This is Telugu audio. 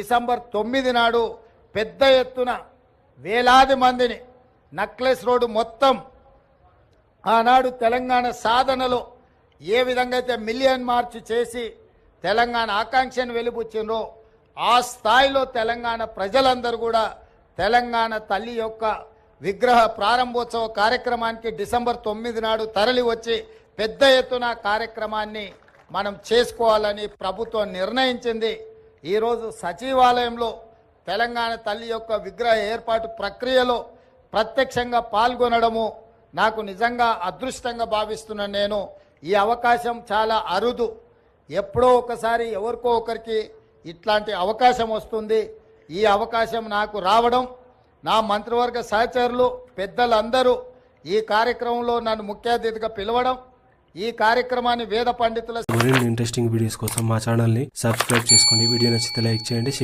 డిసెంబర్ 9 నాడు పెద్ద ఎత్తున వేలాది మందిని నక్లెస్ రోడ్డు మొత్తం ఆనాడు తెలంగాణ సాధనలో ఏ విధంగా అయితే మిలియన్ మార్చ్ చేసి తెలంగాణ ఆకాంక్షను వెలిబుచ్చినో ఆ స్థాయిలో తెలంగాణ ప్రజలందరూ కూడా తెలంగాణ తల్లి యొక్క విగ్రహ ప్రారంభోత్సవ కార్యక్రమానికి డిసెంబర్ 9 నాడు తరలి వచ్చి పెద్ద ఎత్తున కార్యక్రమాన్ని మనం చేసుకోవాలని ప్రభుత్వం నిర్ణయించింది. ఈరోజు సచివాలయంలో తెలంగాణ తల్లి యొక్క విగ్రహ ఏర్పాటు ప్రక్రియలో ప్రత్యక్షంగా పాల్గొనడము నాకు నిజంగా అదృష్టంగా భావిస్తున్నాను. నేను ఈ అవకాశం చాలా అరుదు, ఎప్పుడో ఒకసారి ఎవరికో ఒకరికి ఇట్లాంటి అవకాశం వస్తుంది. ఈ అవకాశం నాకు రావడం, నా మంత్రివర్గ సహచరులు పెద్దలందరూ ఈ కార్యక్రమంలో నన్ను ముఖ్య అతిథిగా పిలవడం, ఈ కార్యక్రమాన్ని వేద పండితుల మరిన్ని ఇంట్రెస్టింగ్ వీడియోస్ కోసం మా ఛానల్ని సబ్స్క్రైబ్ చేసుకోండి. వీడియో నచ్చితే లైక్ చేయండి.